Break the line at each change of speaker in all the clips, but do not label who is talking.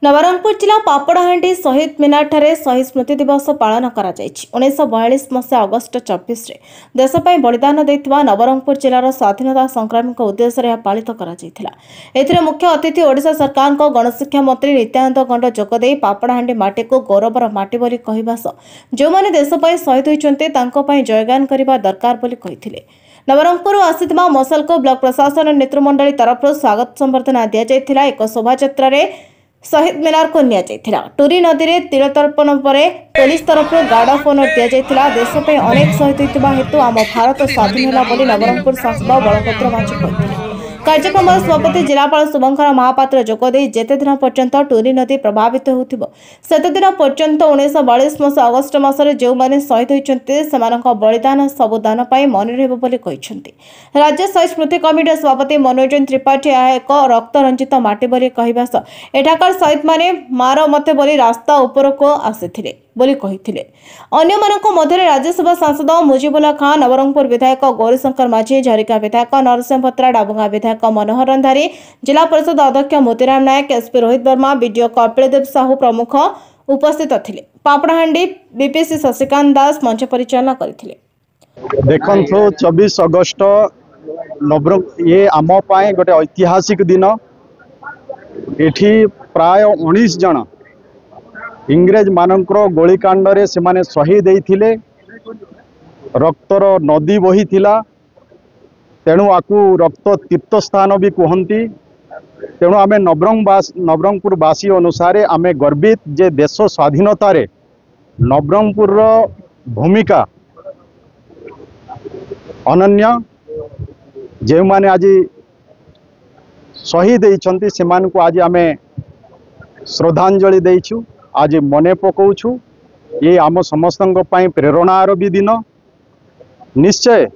नवरंगपुर जिला पापड़ाहांडी शहीद मीनार ठारे शहीद स्मृति दिवस पालन करा 1942 मसीहा अगस्ट 24 रे देश ପାଇଁ बलिदान देथिबा नवरंगपुर जिलार स्वाधीनता संग्रामी उद्देश्य पालित करा मुख्य अतिथि ओडिशा सरकार गणशिक्षा मंत्री नित्यानंद गंड जोगदे पापड़ाहांडी माटी को गौरवर माटी बोली कहवा जो मैंने देश ପାଇଁ शहीद होइचंते तांको ପାଇଁ जयगान करबा दरकार बोली कहिथिले। नवरंगपुर आसीथिबा मसल को ब्लॉक प्रशासन नेतृमंडली तरफ स्वागत संबर्धना दिया जायथिला। एक शोभायात्रा रे शहीद मीनार को निया जायथिला। टूरी नदी रे तीर तर्पण परे पुलिस तरफ गार्ड ऑफ ऑनर दिया जायथिला। देश पे अनेक शहीद होइतबा हेतु आम भारत स्वाधीन होला बोली नवरंगपुर सांसद बलभद्र मांझी कहिथिले। कार्यक्रम सभापति जिलापाल शुभंकर महापात्र जोगदे जेते दिन पर्यंत टूरी नदी प्रभावित होथिबो सेते दिन पर्यंत 1942 मसीहा अगस्ट मासरे जो माने शहीद होइचंते सेमानक बलिदान सब दान पाई मन रहबो बोली कहिसंती। राज्य शहीद स्मृति कमिटी सभापति मनोरंजन त्रिपाठी एक रक्त रंजित माटी बोली कहवा एठाकार शहीद माने मार मते बोली रास्ता ऊपर को आसीथिले बोली कहिथिले। अन्य मानक मध्य राज्यसभा सांसद मुजिबुल्ला खान, नवरंगपुर विधायक गौरीशंकर माझी, झरिका विधायक नरसिंह भत्रा, डाबुंगा विधायक मनोहर रंधारी, जिला परिषद अध्यक्ष मोतीराम नायक, एसपी रोहित वर्मा, बीडीओ कपिलदेव साहू प्रमुख उपस्थित थिले। पापड़ाहांडी बीपीसी शशिकांत दास मंच परिचालना करथिले।
देखंथो 24 अगस्त नवरंग ये आम पाए गोटे ऐतिहासिक दिन। एठी प्राय 19 जन इंग्रेज मानकर गोलीकांड रे से माने शहीद होइथिले। रक्तर नदी बही थिला, तेणु आकु रक्त तीर्थ स्थान भी कहती। तेणु आमे नवरंगपुर बासी अनुसार आमे गर्वित जे देश स्वाधीनता रे नवरंगपुर भूमिका अनन्य। जे माने आज शहीद होइछंती सेमानकु आज आमे श्रद्धांजलि देइछु, आज मने पकाउछु। ये आम समस्त प्रेरणार भी दिन। निश्चय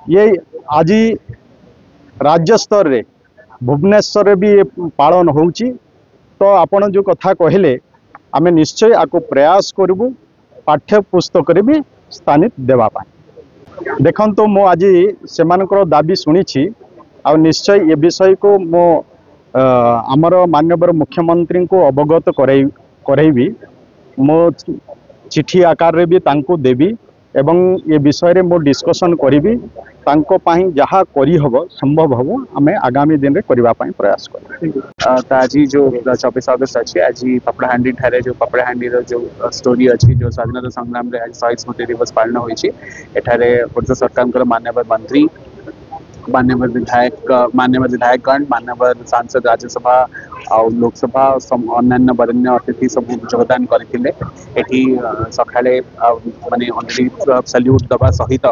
ये आज राज्य स्तर रे भुवनेश्वर भी ये पालन होउची। तो आपण जो कथा कहले आमे निश्चय आको प्रयास करबू पाठ्य पुस्तक रे भी स्थानित देवा पाए। देखंतो मो आज सेमानकर दाबी सुनिछि आ निश्चय ये विषय को मो आमर माननीय मुख्यमंत्री को अवगत करैबी। मो चिठी आकार रे भी तांको देबी एवं ये विषय रे मो डिस्कशन करिबी। तांको पाही जहा करी हबो संभव हबो आमे आगामी दिन रे करबा पाई प्रयास करबी।
आज जो 24 अगस्त अछि, आज पापड़ाहांडी ठारे जो पापड़ाहांडी रो जो स्टोरी अछि, जो स्वाधीनता संग्राम रे आज शहीद स्मृति दिवस पालन होइछि। एठारे ओडिशा सरकार माननीय मंत्री, माननीय विधायकगण, माननीय सांसद, राज्यसभा और लोकसभा अन्य वरेण्य अतिथि सब योगदान करथिले। एठी सकाळे माने ऑनली सल्यूट दबा सहित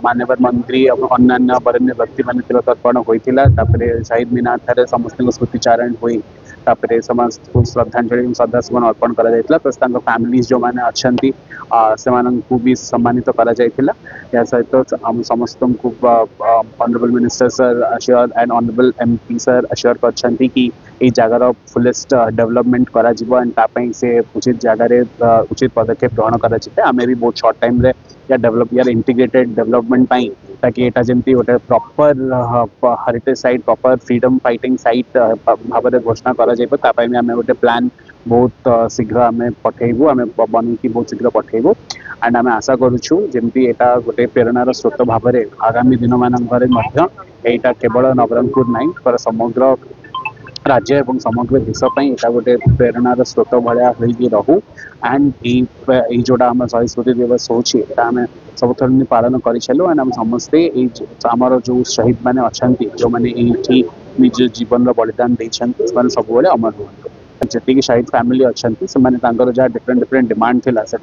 माननीय मंत्री अन्य वरेण्य व्यक्ति माने तिल तर्पण होइथिला। तापरे शहीद मीनार ठारे समस्त स्मृतिचारण होई तापरे समस्त श्रद्धांजलि श्रद्धासुमन अर्पण करा जायतिला। प्लस तांको फैमिलीज जो माने अछंती सेमानंकु भी सम्मानित करा जायतिला। या सहित हम समस्त को honourable minister sir assure and honourable MP sir assure करछंती कि ए जगार फुलेस्ट डेवलपमेंट करा जिवो एंड तापई से उचित जगह रे उचित पदक्षेप ग्रहण करा जिते। आमे भी बहुत शॉर्ट टाइम रे या डेवलप या इंटीग्रेटेड डेवलपमेंट पाई ताकि एटा जेमती गोटे proper heritage site, proper freedom fighting site भाव में घोषणा करा जाइबो। तापई में आमे गोटे प्लान बहुत शीघ्र आमे पठेइबो, आमे बनिकी बहुत शीघ्र पठेइबो। एंड आमे आशा करूछु जेमती एटा गोटे प्रेरणार स्रोत भाव में आगामी दिन मानकरे मध्य एटा केवल नवरंगपुर नहीं पर समग्र राज्य एवं समग्र देश एटा गोटे प्रेरणार स्रोत भाया रहू। एंड ये जोड़ा आम शहीद स्मृति दिवस होची आम सब थर पालन करूँ। एंड आम समस्ते आमर जो शहीद मैंने अच्छा जो मैंने ये निज जीवन बलिदान देते सब अमर हूँ। जी शहीद फैमिली अच्छा से जहाँ डिफरेंट डिमांड थी से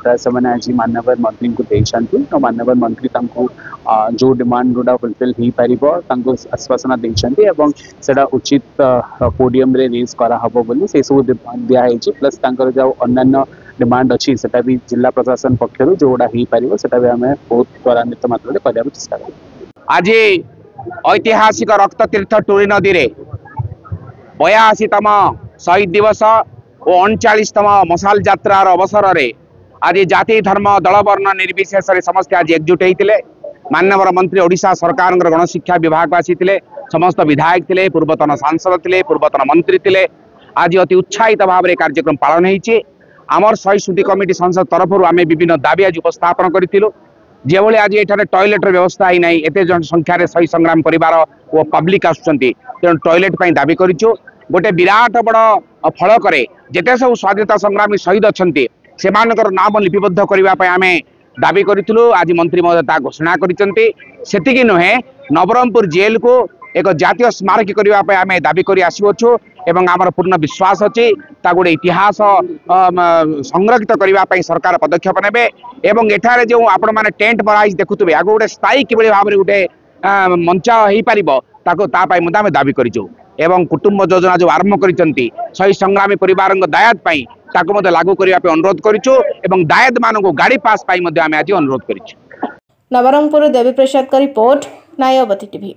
आज माननीय मंत्री को देते। तो माननीय मंत्री जो डिमांड गुड़ा फुलफिल हो पार आश्वासन देते से उचित पोडियम रे रेज कराहब बोली से सब दिखाई। प्लस जो अन्य डिमांड अच्छी से भी जिला प्रशासन पक्षर जो गुड़ा हो पार से भी आम बहुत त्वरान्वित मात्रा करने चेष्टा कर।
आज ऐतिहासिक रक्त तीर्थ टूरी नदी रे 82तम शहीद दिवस और 39तम मशाल यात्रार अवसर रे आज जाति धर्म दल वर्ण निर्विशेष समस्त आज एकजुट होते। माननीय मंत्री ओडिशा सरकार गणशिक्षा विभाग आसी समस्त विधायक थे, पूर्वतन सांसद थे, पूर्वतन मंत्री थे। आज अति उत्साहित भाव में कार्यक्रम पालन होती आमर शहीद स्मृति कमिटी संसद तरफ आम विभिन्न दाबी आज उपस्थापन करूँ जो आज ये टॉयलेट व्यवस्था ही नहीं एत जन संख्यार शहीद संग्राम परिवार और पब्लिक आसुँच तेणु टॉयलेट दाबी करूँ गोटे विराट बड़ फलक जिते सब स्वाधीनता संग्रामी शहीद अच्छा से नाम लिपिबद्ध करने आम दाबी करूँ आज मंत्री महोदय घोषणा करती नुहे नवरंगपुर जेल को एक जातीय स्मारकी करने आम दाबी कर आसुचु एवं आमर पूर्ण विश्वास अच्छी गोटे इतिहास संरक्षित करने सरकार पदक्षेप नेबे एवं एठारे जो आपण माने टेंट मराई देखुवे आगे गोटे स्थायी किभली भाव में गोटे मंच हो पार आम दाबी करूँ एवं कुटुंब योजना जो आरंभ करिसेंती शहीद संग्रामी परिवार लागू करने अनुरोध करूँ एवं दायद मान गाड़ी पास आम आज अनुरोध कर
नवरंगपुर देवी प्रसाद का रिपोर्ट नायावती टीवी।